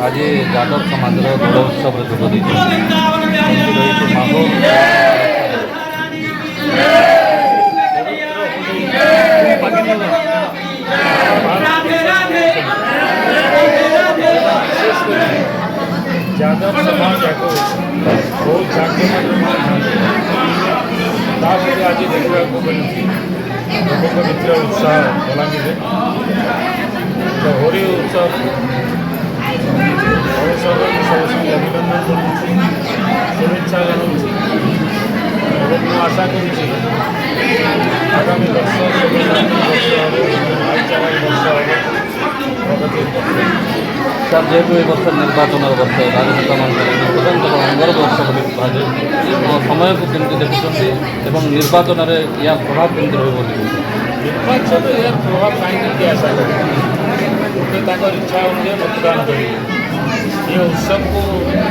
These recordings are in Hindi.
आज यादव समाज दोल उत्सव जोग रही यादव समाज बहुत जाकजमक आज देखा लोक भितर उत्साह बलांगीर तो होली उत्सव अवसर सब अभिनंदन करुँच शुभेच्छा जनाऊँ और आशा करुँच आगामी वर्ष भाईचारा वर्ष सर जेहेतु ए वर्ष निर्वाचन वर्ष राजनेता मान स्वतंत्र अंगर वर्ष कहुए समय को कमी देखुं निर्वाचन में या प्रभाव कमी रही निर्वाचन यार प्रभाव कहीं आशा कर इच्छा अनुसार मतदान करेंगे ये उत्सव को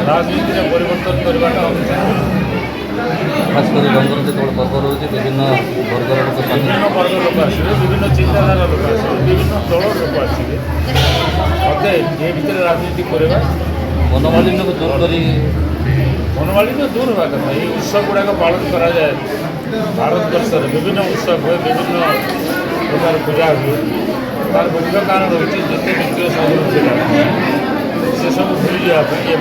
राजनीति में परिवर्तन करने खास कर रंगर जो पर्व रोचे विभिन्न वर्गर लोग विभिन्न वर्ग लोक आसवे विभिन्न चिंताधारा लोक आसवे विभिन्न दल लोक आसवे मत ये भितर राजनीति करवा मनोमालिन्य को दूर कर मनोमालिन्य दूर हवा कथा ये उत्सव गुड़ाक पालन करा जाए भारतवर्ष विभिन्न उत्सव हुए विभिन्न प्रकार पूजा हुए तार मुख्य कारण रही जिते व्यक्ति साधन से सब भूली जावाई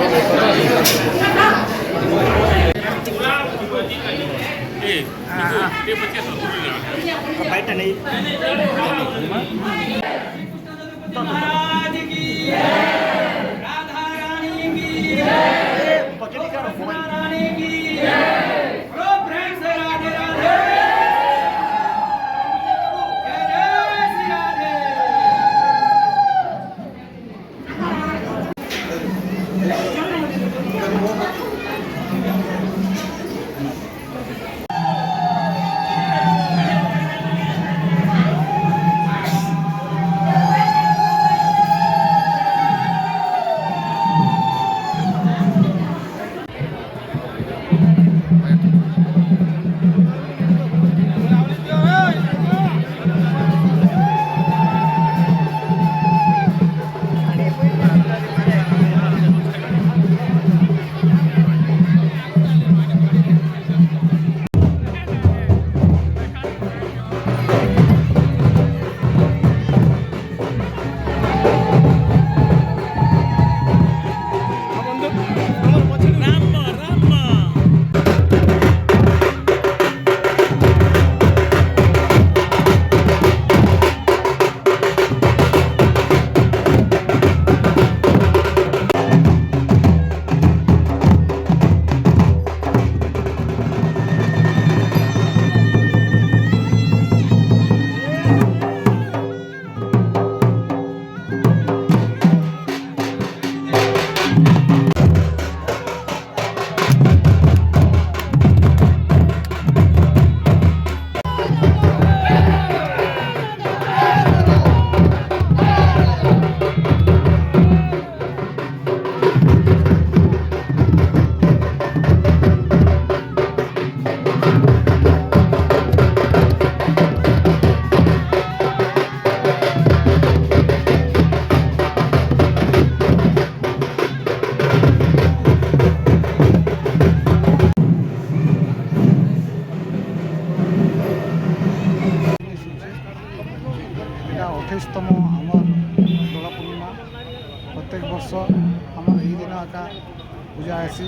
ପୂଜା ହେସି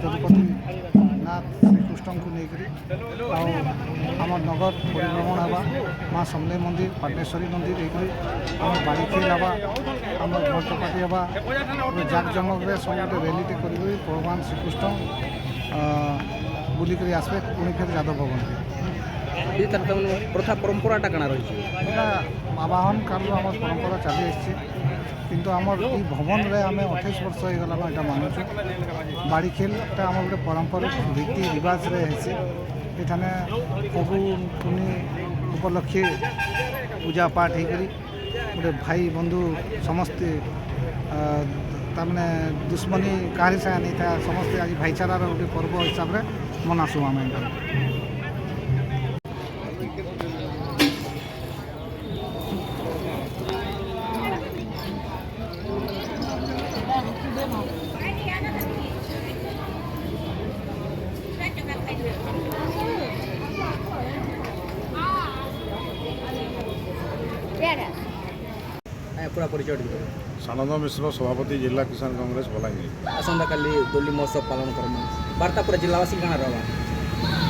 ତିରୁପତି ନାଥ ଶ୍ରୀକୃଷ୍ଣଙ୍କୁ ନେଇକରି ଆଉ ଆମର ନଗର ପରିଭ୍ରମଣ ହେବା ମା ସମଲେଇ ମନ୍ଦିର ପାଟନେଶ୍ୱରୀ ମନ୍ଦିର ହେଇକରି ଆମର ବାଡ଼ିଖେଲ ହେବା ଆମର ଘଟପାଟି ହେବା ଜାକଜମକରେ ସବୁ ଗୋଟେ ରେଲିଟେ କରିକରି ଭଗବାନ ଶ୍ରୀକୃଷ୍ଣ ବୁଲିକରି আসবে ପୁଣି ଫେର ଯାଦବ ଭବନକେ ये तार प्रथा परंपराटा काଣା रही এটা আবাহন কালରୁ আমার পরম্পরা চালি আসছে কিন্তু আমার এই ভবনরে আমি 28 বর্ষ হয়ে গেলাম এটা মানুষ বাড়ি খেলটা আমার গোটে পরম্পরা রীতি রিবাজরে হয়েছে এখানে প্রভু পুনি উপলক্ষে পূজা পাঠ হয়েকরি গোটে ভাই বন্ধু সমস্তে তারমানে দুশ্মনী কাহারি সাথে নেই था समस्ते आज भाईचारार गोटे पर्व हिसाब से मनासु आम पूरा परिचय सानंद मिश्र सभापति जिला किसान कांग्रेस बलांगीर आसंता काली दोली महोत्सव पालन करम वार्ता पूरा जिलावासी काଣା रहबा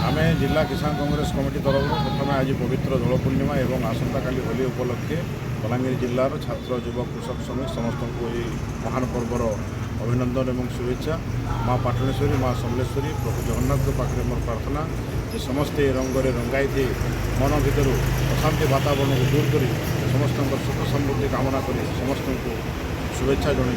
आम जिला किसान कांग्रेस कमिटी तरफ प्रथम आज पवित्र दोल पूर्णिमा और आसंता काली होली उपलक्षे बलांगीर जिलार छात्र युवक कृषक समेत समस्त को ये महान पर्वर अभिनंदन और शुभेच्छा माँ पाटनेश्वरी माँ समलेश्वरी प्रभु जगन्नाथ पाखे मोर प्रार्थना जे समस्ते रंगरे रंगाई दे मन भर अशांति वातावरण को दूर कर समस्त सुख समृद्धि कामना कर समस्त को शुभेच्छा जन